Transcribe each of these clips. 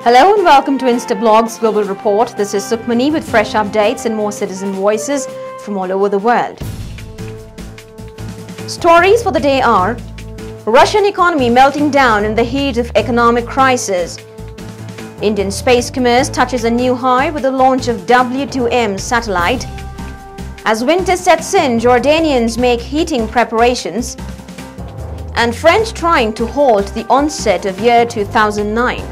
Hello and welcome to Instablogs Global Report. This is Sukmani with fresh updates and more citizen voices from all over the world. Stories for the day are: Russian economy melting down in the heat of economic crisis. Indian space commerce touches a new high with the launch of W2M satellite. As winter sets in, Jordanians make heating preparations. And French trying to halt the onset of year 2009.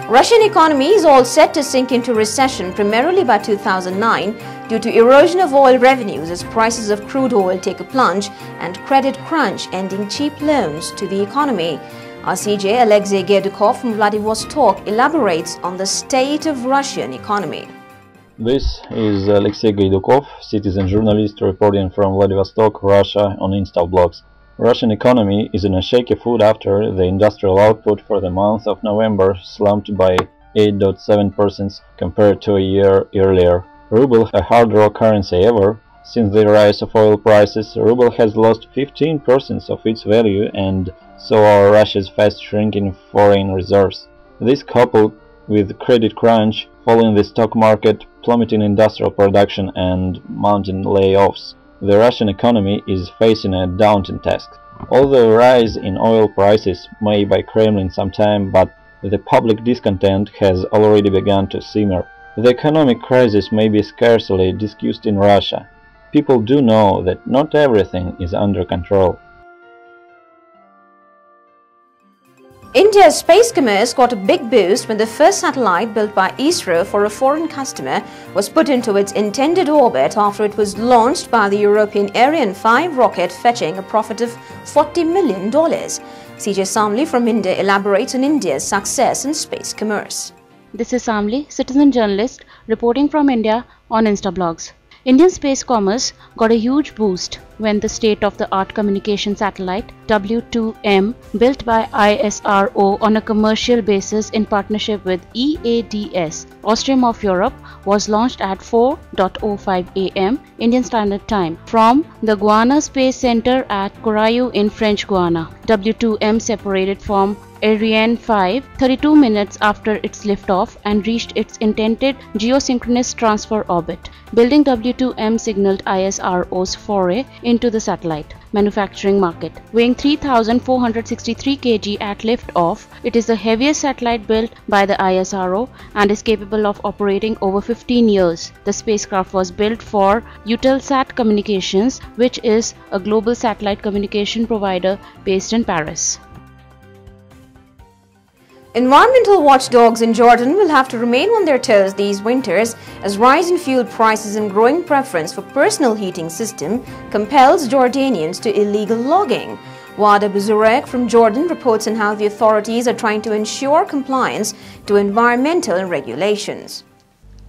Russian economy is all set to sink into recession primarily by 2009 due to erosion of oil revenues as prices of crude oil take a plunge and credit crunch ending cheap loans to the economy. Our CJ Alexei Gedukov from Vladivostok elaborates on the state of Russian economy. This is Alexei Gedukov, citizen journalist reporting from Vladivostok, Russia on Instablogs. Russian economy is in a shaky foot after the industrial output for the month of November slumped by 8.7% compared to a year earlier. Ruble, a hard rock currency ever, since the rise of oil prices, Ruble has lost 15% of its value, and so are Russia's fast shrinking foreign reserves. This coupled with credit crunch, following the stock market, plummeting industrial production and mounting layoffs, the Russian economy is facing a daunting task. Although a rise in oil prices may by Kremlin sometime, but the public discontent has already begun to simmer. The economic crisis may be scarcely discussed in Russia. People do know that not everything is under control. India's space commerce got a big boost when the first satellite built by ISRO for a foreign customer was put into its intended orbit after it was launched by the European Ariane 5 rocket, fetching a profit of $40 million. CJ Samli from India elaborates on India's success in space commerce. This is Samli, citizen journalist reporting from India on Instablogs. Indian space commerce got a huge boost when the state-of-the-art communication satellite W2M, built by ISRO on a commercial basis in partnership with EADS-Astrium of Europe, was launched at 4:05 am Indian Standard Time from the Guiana Space Centre at Kourou in French Guiana. W2M separated from Ariane 5 32 minutes after its liftoff and reached its intended Geosynchronous Transfer Orbit. Building W2M signaled ISRO'S foray into the satellite manufacturing market. Weighing 3,463 kg at liftoff, it is the heaviest satellite built by the ISRO and is capable of operating over 15 years. The spacecraft was built for Eutelsat Communications, which is a global satellite communication provider based in Paris. Environmental watchdogs in Jordan will have to remain on their toes these winters as rising fuel prices and growing preference for personal heating system compels Jordanians to illegal logging. Wada Buzurek from Jordan reports on how the authorities are trying to ensure compliance to environmental regulations.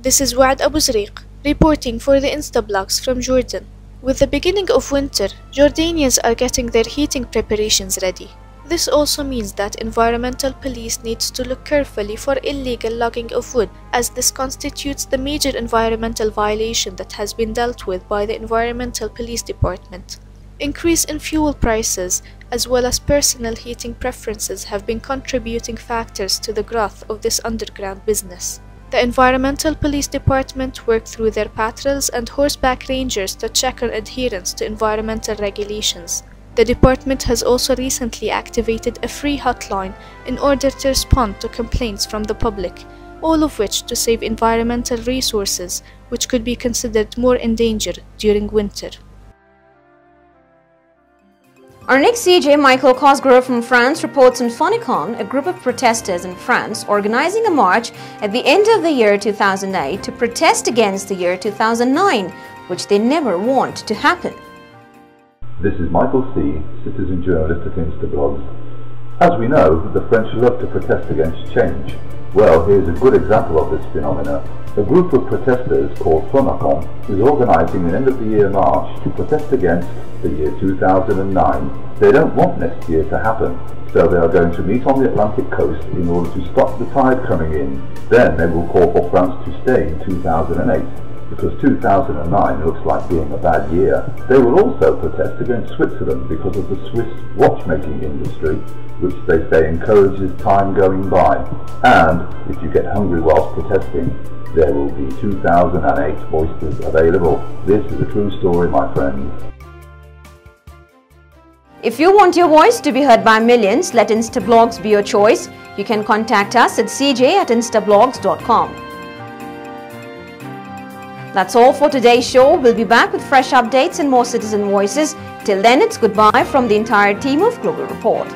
This is Wad Abu Zariq reporting for the Instablogs from Jordan. With the beginning of winter, Jordanians are getting their heating preparations ready. This also means that environmental police needs to look carefully for illegal logging of wood, as this constitutes the major environmental violation that has been dealt with by the Environmental Police Department. Increase in fuel prices as well as personal heating preferences have been contributing factors to the growth of this underground business. The Environmental Police Department work through their patrols and horseback rangers to check on adherence to environmental regulations. The department has also recently activated a free hotline in order to respond to complaints from the public, all of which to save environmental resources which could be considered more endangered during winter. Our next CJ, Michael Cosgrove from France, reports on Phonicon, a group of protesters in France organizing a march at the end of the year 2008 to protest against the year 2009, which they never want to happen. This is Michael C., citizen journalist at Instablogs. As we know, the French love to protest against change. Well, here's a good example of this phenomena. A group of protesters called Phonicon is organising an end-of-the-year march to protest against the year 2009. They don't want next year to happen, so they are going to meet on the Atlantic coast in order to stop the tide coming in. Then they will call for France to stay in 2008. because 2009 looks like being a bad year. They will also protest against Switzerland because of the Swiss watchmaking industry, which they say encourages time going by. And if you get hungry whilst protesting, there will be 2008 oysters available. This is a true story, my friends. If you want your voice to be heard by millions, let Instablogs be your choice. You can contact us at cj@instablogs.com. That's all for today's show. We'll be back with fresh updates and more citizen voices. Till then, it's goodbye from the entire team of Global Report.